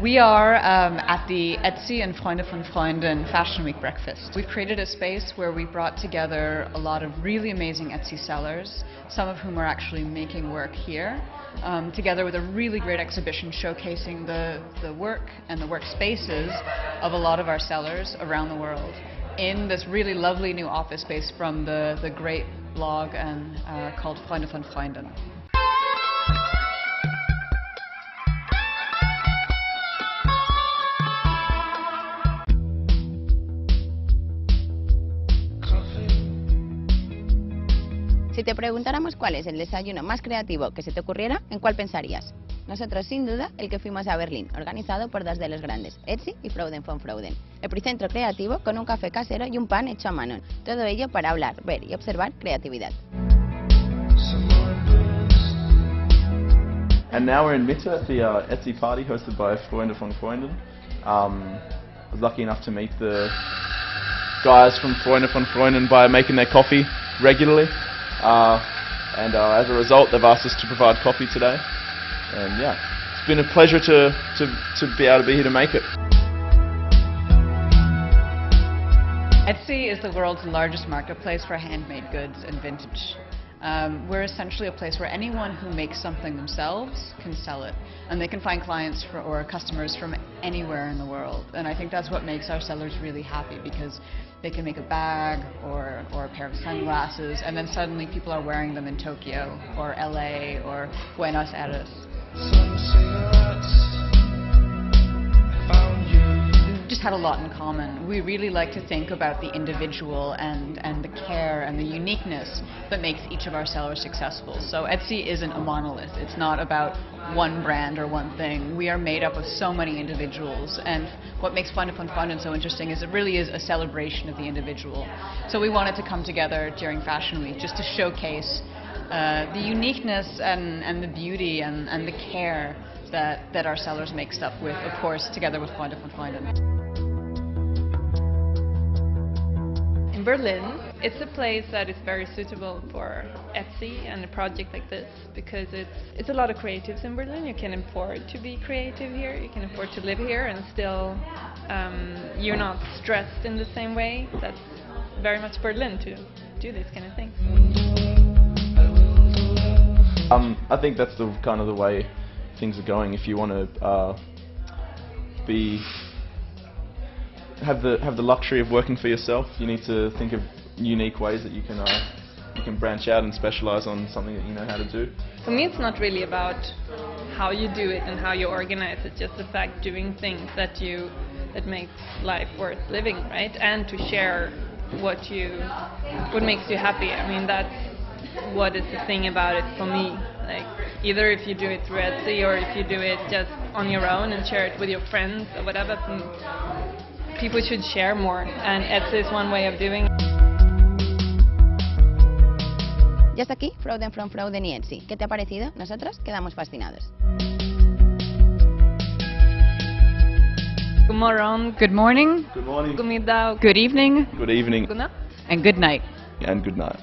We are at the Etsy and Freunde von Freunden Fashion Week breakfast. We've created a space where we brought together a lot of really amazing Etsy sellers, some of whom are actually making work here, together with a really great exhibition showcasing the work and the workspaces of a lot of our sellers around the world in this really lovely new office space from the great blog and called Freunde von Freunden. Si te preguntáramos cuál es el desayuno más creativo que se te ocurriera, ¿en cuál pensarías? Nosotros, sin duda, el que fuimos a Berlín, organizado por dos de los grandes, Etsy y Freunde von Freunden. Epicentro creativo con un café casero y un pan hecho a mano. Todo ello para hablar, ver y observar creatividad. And now we're in Mitte at the Etsy party hosted by Freunde von Freunden. I was lucky enough to meet the guys from Freunde von Freunden by making their coffee regularly. And as a result, they've asked us to provide coffee today. And yeah, it's been a pleasure to be able to be here to make it. Etsy is the world's largest marketplace for handmade goods and vintage. We're essentially a place where anyone who makes something themselves can sell it, and they can find clients or customers from anywhere in the world. And I think that's what makes our sellers really happy, because they can make a bag or a pair of sunglasses, and then suddenly people are wearing them in Tokyo or LA or Buenos Aires. Just had a lot in common. We really like to think about the individual and the care and the uniqueness that makes each of our sellers successful. So Etsy isn't a monolith. It's not about one brand or one thing. We are made up of so many individuals, and what makes Freunde von Freunden so interesting is it really is a celebration of the individual. So we wanted to come together during Fashion Week just to showcase the uniqueness and the beauty and the care that our sellers make stuff with, of course, together with Freunde von Freunden. In Berlin, it's a place that is very suitable for Etsy and a project like this, because it's a lot of creatives in Berlin. You can afford to be creative here, you can afford to live here, and still you're not stressed in the same way. That's very much Berlin to do this kind of thing. I think that's the kind of the way things are going. If you want to have the luxury of working for yourself, you need to think of unique ways that you can branch out and specialize on something that you know how to do. For me, it's not really about how you do it and how you organize it, just the fact doing things that makes life worth living, right? And to share what makes you happy. I mean, that's what is the thing about it for me. Like, either if you do it through Etsy or if you do it just on your own and share it with your friends or whatever, people should share more, and Etsy is one way of doing it. Y hasta aquí, Freunde von Freunden y Etsy. ¿Qué te ha parecido? Nosotros quedamos fascinados. Good morning. Good morning. Good morning. God middag. Good evening. Good evening. God natt. And good night. And good night.